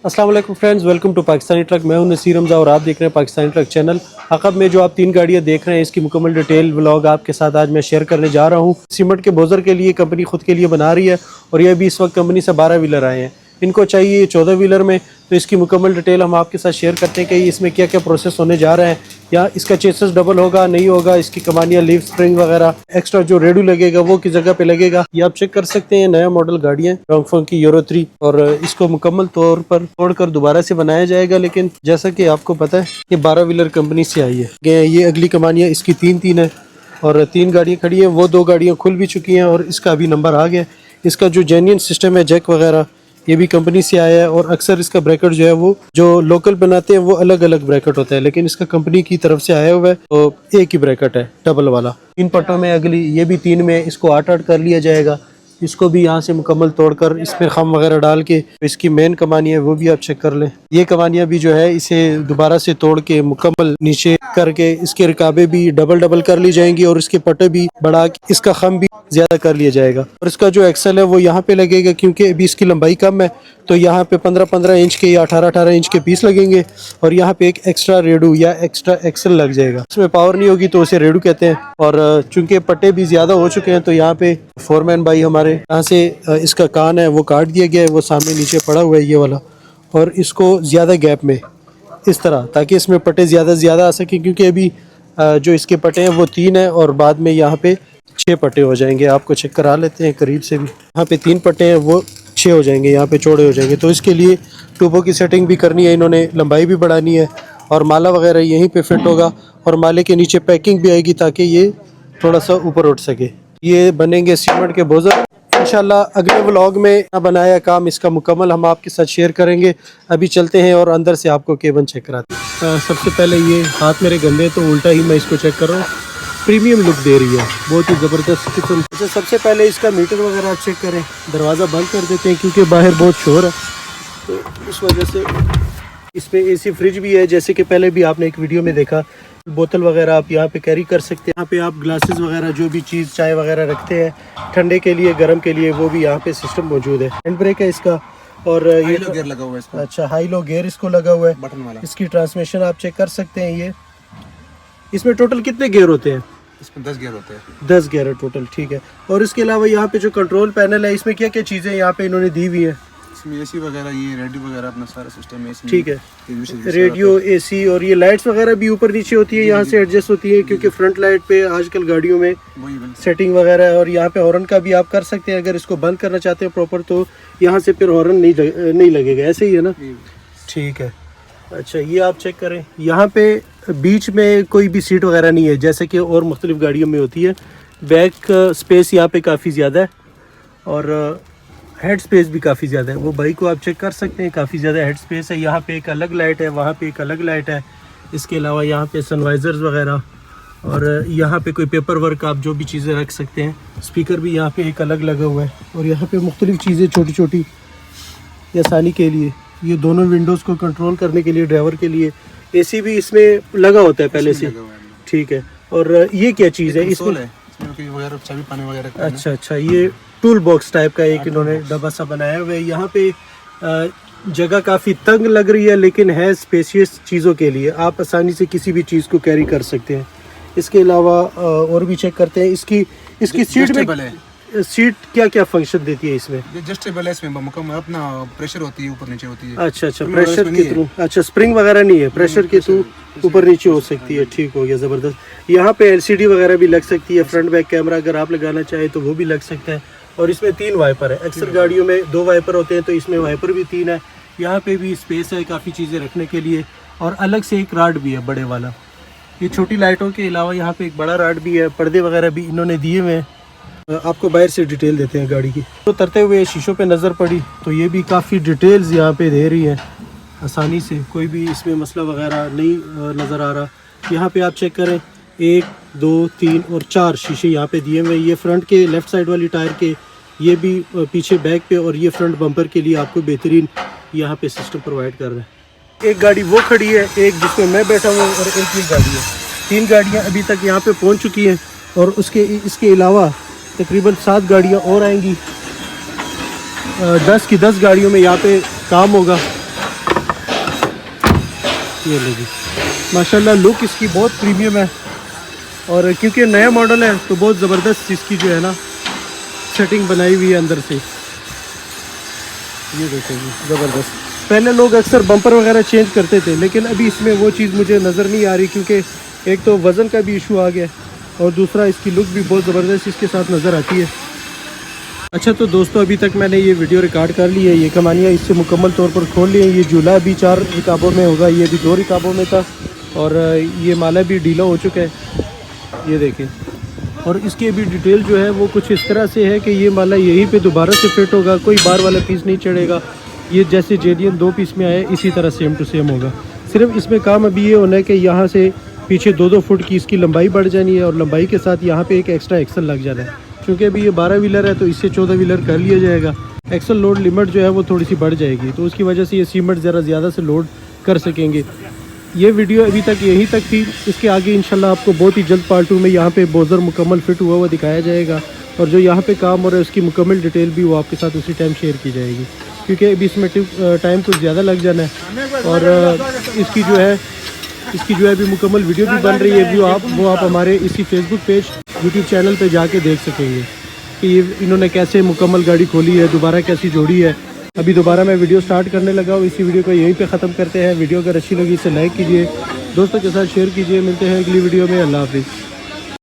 अस्सलाम वालेकुम friends, welcome to Pakistani truck. मैं हूं नसीर रमज़ा और आप देख रहे हैं पाकिस्तानी ट्रक चैनल। अक़ब में जो आप 3 गाड़ियां देख रहे हैं इसकी मुकम्मल डिटेल व्लॉग आपके साथ आज मैं शेयर करने जा रहा हूं। सीमेंट के बोझर के लिए कंपनी खुद के लिए बना रही है और ये भी इस वक्त कंपनी से 12 व्हीलर आए हैं। इनको चाहिए 14 व्हीलर में, तो इसकी मुकम्मल डिटेल हम आपके साथ शेयर करते हैं कि इसमें क्या क्या प्रोसेस होने जा रहे हैं, या इसका चेसिस डबल होगा नहीं होगा, इसकी कमानियाँ, लीव स्प्रिंग वगैरह, एक्स्ट्रा जो रेडू लगेगा वो किस जगह पे लगेगा, ये आप चेक कर सकते हैं। नया मॉडल गाड़ियाँ डोंगफोंग की यूरो 3 और इसको मुकम्मल तौर पर तोड़कर दोबारा से बनाया जाएगा। लेकिन जैसा कि आपको पता है ये 12 व्हीलर कंपनी से आई है। ये अगली कमानियाँ इसकी 3 है और 3 गाड़ियाँ खड़ी हैं। वो 2 गाड़ियाँ खुल भी चुकी हैं और इसका अभी नंबर आ गया। इसका जो जेन्युइन सिस्टम है, जैक वगैरह, ये भी कंपनी से आया है। और अक्सर इसका ब्रैकेट जो है वो जो लोकल बनाते हैं वो अलग अलग ब्रैकेट होता है, लेकिन इसका कंपनी की तरफ से आया हुआ है तो एक ही ब्रैकेट है, डबल वाला। 3 पट्टों में अगली, ये भी 3 में, इसको 8 कर लिया जाएगा। इसको भी यहाँ से मुकम्मल तोड़कर इसमें खम वगैरह डाल के इसकी मेन कमानी है वो भी आप चेक कर लें। ये कमानियाँ भी जो है इसे दोबारा से तोड़ के मुकम्मल नीचे करके इसके रिकाबे भी डबल कर ली जाएंगी और इसके पट्टे भी बढ़ा के इसका खम भी ज्यादा कर लिया जाएगा। और इसका जो एक्सल है वो यहाँ पे लगेगा, क्योंकि अभी इसकी लंबाई कम है तो यहाँ पे 15-15 इंच के या 18-18 इंच के पीस लगेंगे और यहाँ पे एक एक्स्ट्रा रेडू या एक्स्ट्रा एक्सल लग जाएगा। इसमें पावर नहीं होगी तो उसे रेडू कहते हैं। और चूंकि पट्टे भी ज्यादा हो चुके हैं तो यहाँ पे फोरमैन भाई हमारे यहाँ से इसका कान है वो काट दिया गया है, वो सामने नीचे पड़ा हुआ है ये वाला। और इसको ज्यादा गैप में इस तरह, ताकि इसमें पट्टे ज्यादा आ सके, क्योंकि अभी जो इसके पट्टे हैं वो 3 है और बाद में यहाँ पे 6 पट्टे हो जाएंगे। आपको चेक करा लेते हैं करीब से भी। यहाँ पे 3 पट्टे हैं वो 6 हो जाएंगे, यहाँ पे चौड़े हो जाएंगे। तो इसके लिए ट्यूबों की सेटिंग भी करनी है, इन्होंने लंबाई भी बढ़ानी है और माला वगैरह यहीं पे फिट होगा और माले के नीचे पैकिंग भी आएगी ताकि ये थोड़ा सा ऊपर उठ सके। ये बनेंगे सीमेंट के बोझर। इंशाल्लाह अगले व्लॉग में बनाया काम इसका मुकम्मल हम आपके साथ शेयर करेंगे। अभी चलते हैं और अंदर से आपको केबन चेक कराते हैं। सबसे पहले ये हाथ मेरे गंदे तो उल्टा ही मैं इसको चेक कर रहा हूँ। प्रीमियम लुक दे रही है, बहुत ही ज़बरदस्त किस्म। अच्छा, सबसे पहले इसका मीटर वगैरह आप चेक करें। दरवाज़ा बंद कर देते हैं क्योंकि बाहर बहुत शोर है, तो इस वजह से इसमें एसी फ्रिज भी है, जैसे कि पहले भी आपने एक वीडियो में देखा। बोतल वगैरह आप यहाँ पे कैरी कर सकते हैं। यहाँ पे आप ग्लासेस वगैरह जो भी चीज़ चाय वगैरह रखते हैं ठंडे के लिए, गर्म के लिए, वो भी यहाँ पे सिस्टम मौजूद है। हैंड ब्रेक है इसका और ये गेयर लगा हुआ है इसको। अच्छा, हाई लो गेयर इसको लगा हुआ है, बटन वाला। इसकी ट्रांसमिशन आप चेक कर सकते हैं। ये इसमें टोटल कितने गेयर होते हैं? इसमें 10 गियर होते हैं। 10 गियर है टोटल, ठीक है। और इसके अलावा यहाँ पे जो कंट्रोल पैनल है इसमें क्या क्या चीज़ें यहाँ पे इन्होंने दी हुई है? इसमें एसी वगैरह, ये रेडियो वगैरह, अपना सारा सिस्टम है इसमें। ठीक है, रेडियो, एसी और ये लाइट्स वगैरह भी ऊपर नीचे होती है, यहाँ से एडजस्ट होती है, क्योंकि फ्रंट लाइट पे आजकल गाड़ियों में सेटिंग वगैरह है। और यहाँ पे हॉर्न का भी आप कर सकते हैं, अगर इसको बंद करना चाहते हैं प्रॉपर तो यहाँ से फिर हॉर्न नहीं लगेगा, ऐसे ही है ना? ठीक है। अच्छा, ये आप चेक करें, यहाँ पे बीच में कोई भी सीट वगैरह नहीं है जैसे कि और मुख्तलिफ गाड़ियों में होती है। बैक स्पेस यहाँ पे काफ़ी ज़्यादा है और हेड स्पेस भी काफ़ी ज़्यादा है। वो बाइक को आप चेक कर सकते हैं, काफ़ी ज़्यादा हेड स्पेस है। यहाँ पे एक अलग लाइट है, वहाँ पे एक अलग लाइट है। इसके अलावा यहाँ पे सनवाइज़र्स वगैरह और यहाँ पे कोई पेपर वर्क आप जो भी चीज़ें रख सकते हैं। स्पीकर भी यहाँ पे एक अलग लगा हुआ है और यहाँ पे मुख्तलिफ चीज़ें छोटी छोटी आसानी के लिए। ये दोनों विंडोज़ को कंट्रोल करने के लिए, ड्राइवर के लिए। एसी भी इसमें लगा होता है पहले से, ठीक है। और ये क्या चीज़ है इसमें? अच्छा, ये टूल बॉक्स टाइप का एक इन्होंने डब्बा सा बनाया हुआ है। यहाँ पे जगह काफ़ी तंग लग रही है लेकिन है स्पेशियस चीज़ों के लिए, आप आसानी से किसी भी चीज़ को कैरी कर सकते हैं। इसके अलावा और भी चेक करते हैं। इसकी सीट में सीट क्या क्या फंक्शन देती है इसमें? एडजस्टेबल है, इसमें मुकम्मल अपना प्रेशर होती है, ऊपर नीचे होती है। अच्छा, प्रेशर के थ्रू। अच्छा, स्प्रिंग वगैरह नहीं है, प्रेशर के थ्रू ऊपर नीचे हो सकती है। ठीक हो गया, ज़बरदस्त। यहाँ पे एलसीडी वगैरह भी लग सकती है, फ्रंट बैक कैमरा अगर आप लगाना चाहें तो वो भी लग सकता है। और इसमें 3 वाइपर है। अक्सर गाड़ियों में 2 वाइपर होते हैं तो इसमें वाइपर भी 3 है। यहाँ पे भी स्पेस है काफ़ी चीज़ें रखने के लिए और अलग से एक राड भी है बड़े वाला। ये छोटी लाइटों के अलावा यहाँ पे एक बड़ा राड भी है। पर्दे वगैरह भी इन्होंने दिए हुए हैं। आपको बाहर से डिटेल देते हैं गाड़ी की। तो तरते हुए शीशों पे नज़र पड़ी तो ये भी काफ़ी डिटेल्स यहाँ पे दे रही है आसानी से, कोई भी इसमें मसला वगैरह नहीं नज़र आ रहा। यहाँ पे आप चेक करें, 1, 2, 3 और 4 शीशे यहाँ पे दिए हुए हैं। ये फ्रंट के लेफ़्ट साइड वाली टायर के, ये भी पीछे बैक पे, और ये फ्रंट बम्पर के लिए आपको बेहतरीन यहाँ पे सिस्टम प्रोवाइड कर रहे हैं। एक गाड़ी वो खड़ी है, एक जिसमें मैं बैठा हूँ और एक ये गाड़ी है। 3 गाड़ियाँ अभी तक यहाँ पे पहुँच चुकी हैं और इसके अलावा तकरीबन 7 गाड़ियाँ और आएंगी। 10 की 10 गाड़ियों में यहाँ पे काम होगा ये लो जी, माशाल्लाह लुक इसकी बहुत प्रीमियम है, और क्योंकि नया मॉडल है तो बहुत ज़बरदस्त इसकी जो है ना सेटिंग बनाई हुई है अंदर से। ये देखो जी, ज़बरदस्त। पहले लोग अक्सर बम्पर वगैरह चेंज करते थे, लेकिन अभी इसमें वो चीज़ मुझे नज़र नहीं आ रही, क्योंकि एक तो वज़न का भी इशू आ गया और दूसरा इसकी लुक भी बहुत ज़बरदस्त इसके साथ नज़र आती है। अच्छा तो दोस्तों, अभी तक मैंने ये वीडियो रिकॉर्ड कर ली है, ये कमानियाँ इससे मुकम्मल तौर पर खोल ली है। ये झूला भी 4 रिकाबों में होगा, ये भी 2 रिकाबों में था, और ये माला भी ढीला हो चुका है, ये देखें। और इसकी अभी डिटेल जो है वो कुछ इस तरह से है कि ये माला यहीं पे दोबारा से फिट होगा, कोई बार वाला पीस नहीं चढ़ेगा। ये जैसे जेलियन 2 पीस में आया इसी तरह सेम टू सेम होगा। सिर्फ इसमें काम अभी ये होना है कि यहाँ से पीछे 2-2 फुट की इसकी लंबाई बढ़ जानी है, और लंबाई के साथ यहाँ पे एक एक्स्ट्रा एक्सल लग जाना है। क्योंकि अभी ये 12 व्हीलर है तो इससे 14 व्हीलर कर लिया जाएगा। एक्सल लोड लिमिट जो है वो थोड़ी सी बढ़ जाएगी, तो उसकी वजह से ये सीमेंट ज़रा ज़्यादा से लोड कर सकेंगे। ये वीडियो अभी तक यहीं तक थी, इसके आगे इंशाल्लाह आपको बहुत ही जल्द पार्ट 2 में यहाँ पे बोजर मुकम्मल फिट हुआ हुआ दिखाया जाएगा, और जो यहाँ पे काम हो रहा है उसकी मुकम्मल डिटेल भी वो आपके साथ उसी टाइम शेयर की जाएगी, क्योंकि अभी इसमें टाइम कुछ ज़्यादा लग जाना है। और इसकी जो है अभी मुकम्मल वीडियो भी बन रही है, वो आप हमारे इसी फेसबुक पेज, यूट्यूब चैनल पे जाके देख सकेंगे कि ये इन्होंने कैसे मुकम्मल गाड़ी खोली है, दोबारा कैसी जोड़ी है। अभी दोबारा मैं वीडियो स्टार्ट करने लगा हूँ। इसी वीडियो को यहीं पे ख़त्म करते हैं। वीडियो अगर अच्छी लगी इसे लाइक कीजिए, दोस्तों के साथ शेयर कीजिए। मिलते हैं अगली वीडियो में। अल्लाह हाफिज़।